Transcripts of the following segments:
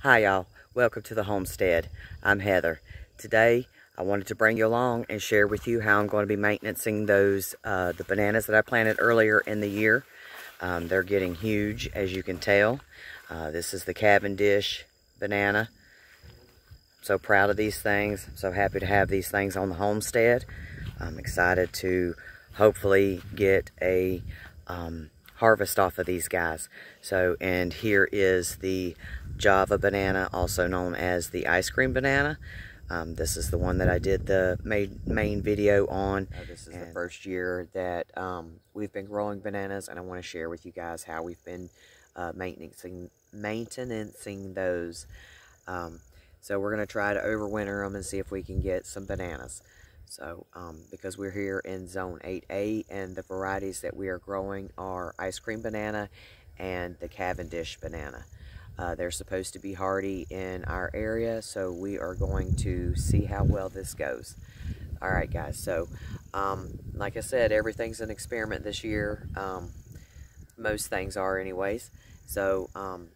Hi y'all, welcome to the homestead. I'm Heather. Today I wanted to bring you along and share with you how I'm going to be maintaining those the bananas that I planted earlier in the year. They're getting huge, as you can tell. This is the Cavendish banana. I'm so proud of these things. I'm so happy to have these things on the homestead. I'm excited to hopefully get a harvest off of these guys. So, and here is the Java banana, also known as the ice cream banana. This is the one that I did the main video on. This is the first year that we've been growing bananas, and I want to share with you guys how we've been maintaining those. So we're going to try to overwinter them and see if we can get some bananas. So, because we're here in Zone 8A, and the varieties that we are growing are ice cream banana and the Cavendish banana. They're supposed to be hardy in our area, so we are going to see how well this goes. Alright guys, so like I said, everything's an experiment this year. Most things are anyways. So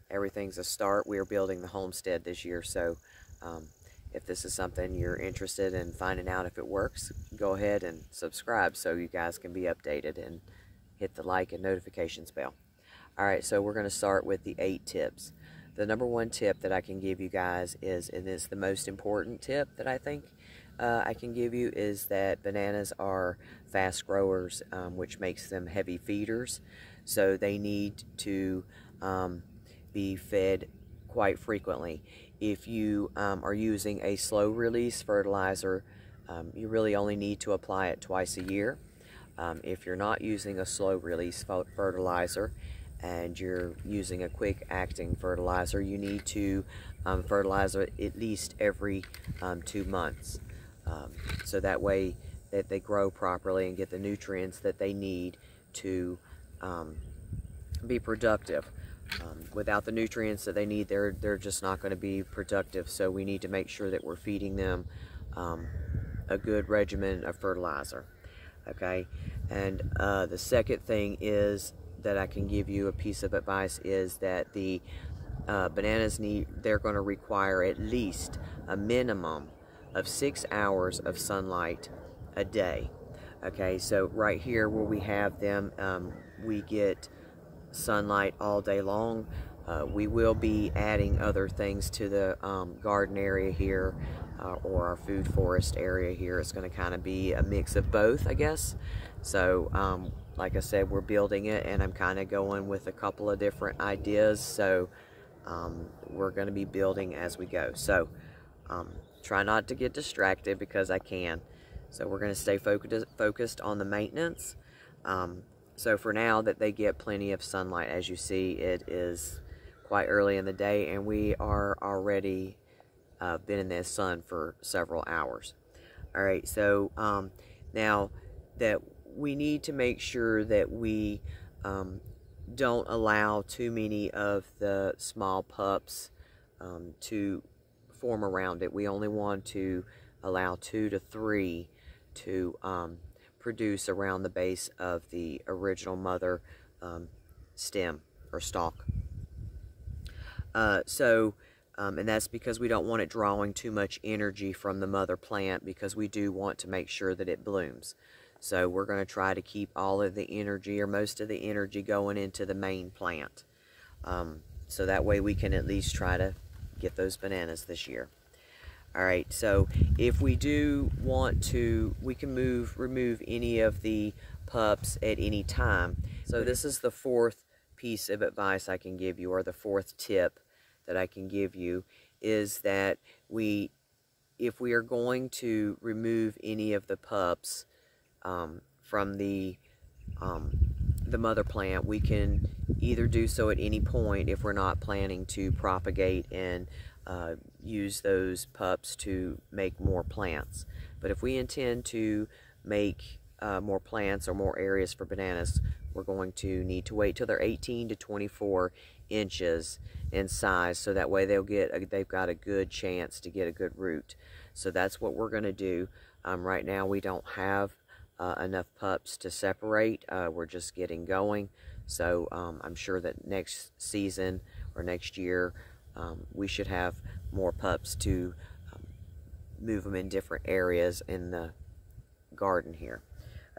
everything's a start. We are building the homestead this year, so if this is something you're interested in finding out if it works, go ahead and subscribe so you guys can be updated, and hit the like and notifications bell. Alright, so we're going to start with the 8 tips. The number one tip that I can give you guys is, and it's the most important tip that I think I can give you, is that bananas are fast growers, which makes them heavy feeders. So they need to be fed quite frequently. If you are using a slow release fertilizer, you really only need to apply it twice a year. If you're not using a slow release fertilizer and you're using a quick acting fertilizer, you need to fertilize it at least every 2 months. So that way that they grow properly and get the nutrients that they need to be productive. Without the nutrients that they need, they're just not going to be productive. So we need to make sure that we're feeding them a good regimen of fertilizer. Okay, and the second thing is that I can give you a piece of advice is that the bananas they're going to require at least a minimum of 6 hours of sunlight a day. Okay, so right here where we have them, we get sunlight all day long. We will be adding other things to the garden area here, or our food forest area here. It's going to kind of be a mix of both, I guess. So like I said, we're building it, and I'm kind of going with a couple of different ideas. So we're going to be building as we go. So try not to get distracted, because I can. So we're going to stay focused on the maintenance. So for now that they get plenty of sunlight, as you see, it is quite early in the day, and we are already been in the sun for several hours. All right, so now that we need to make sure that we don't allow too many of the small pups to form around it. We only want to allow 2 to 3 to produce around the base of the original mother stem or stalk. And that's because we don't want it drawing too much energy from the mother plant, because we do want to make sure that it blooms. So we're going to try to keep all of the energy, or most of the energy, going into the main plant. So that way we can at least try to get those bananas this year. Alright, so if we do want to, we can remove any of the pups at any time. So this is the 4th piece of advice I can give you, or the 4th tip that I can give you, is that if we are going to remove any of the pups from the mother plant, we can either do so at any point if we're not planning to propagate and use those pups to make more plants. But if we intend to make more plants or more areas for bananas, we're going to need to wait till they're 18 to 24 inches in size, so that way they've got a good chance to get a good root. So that's what we're going to do. Right now we don't have enough pups to separate. We're just getting going. So I'm sure that next season or next year we should have more pups to move them in different areas in the garden here.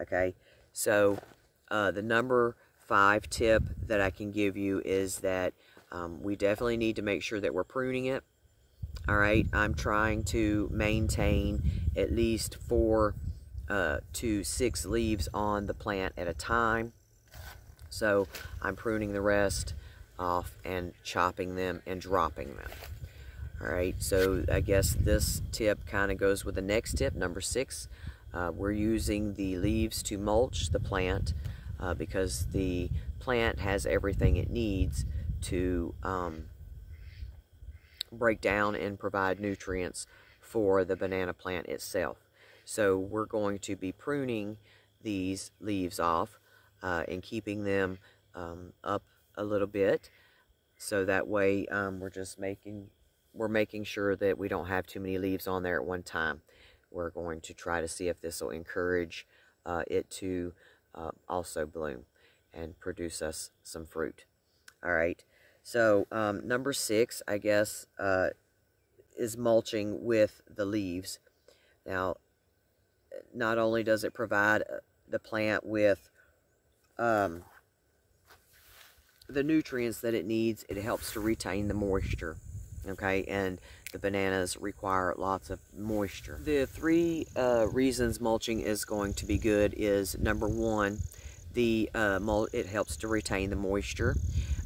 Okay, so the number 5 tip that I can give you is that we definitely need to make sure that we're pruning it. All right, I'm trying to maintain at least 4 to 6 leaves on the plant at a time. So I'm pruning the rest off and chopping them and dropping them. All right, so I guess this tip kind of goes with the next tip, number 6. We're using the leaves to mulch the plant because the plant has everything it needs to break down and provide nutrients for the banana plant itself. So we're going to be pruning these leaves off and keeping them up a little bit, so that way we're making sure that we don't have too many leaves on there at one time. We're going to try to see if this will encourage it to also bloom and produce us some fruit. All right, so number 6, I guess, is mulching with the leaves. Now, not only does it provide the plant with the nutrients that it needs, it helps to retain the moisture. Okay, and the bananas require lots of moisture. The 3 reasons mulching is going to be good is, number 1, it helps to retain the moisture.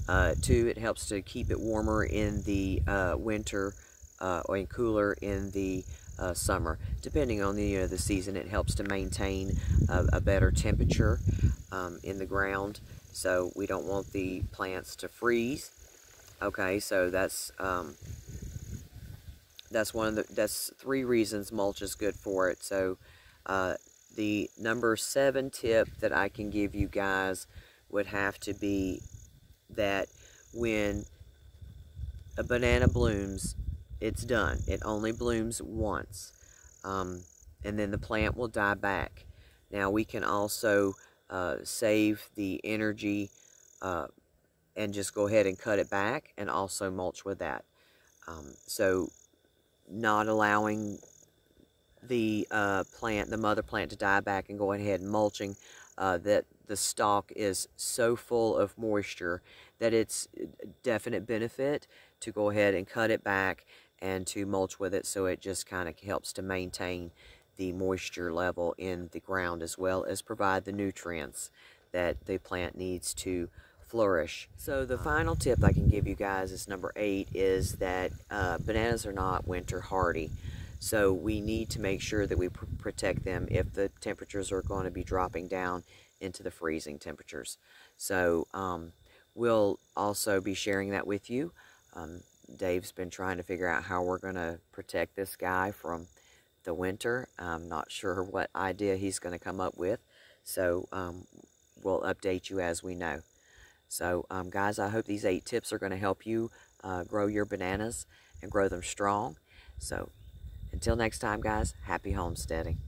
2, it helps to keep it warmer in the winter and cooler in the summer. Depending on the season, it helps to maintain a better temperature in the ground, so we don't want the plants to freeze. Okay, so that's 3 reasons mulch is good for it. So the number 7 tip that I can give you guys would have to be that when a banana blooms, it's done. It only blooms once, and then the plant will die back. Now we can also save the energy and just go ahead and cut it back and also mulch with that. So not allowing the mother plant to die back and going ahead and mulching, that the stalk is so full of moisture that it's a definite benefit to go ahead and cut it back and to mulch with it, so it just kind of helps to maintain the moisture level in the ground, as well as provide the nutrients that the plant needs to flourish. So the final tip I can give you guys is number 8, is that bananas are not winter hardy. So we need to make sure that we protect them if the temperatures are going to be dropping down into the freezing temperatures. So we'll also be sharing that with you. Dave's been trying to figure out how we're going to protect this guy from the winter. I'm not sure what idea he's going to come up with. So we'll update you as we know. So guys, I hope these 8 tips are going to help you grow your bananas and grow them strong. So until next time, guys, happy homesteading.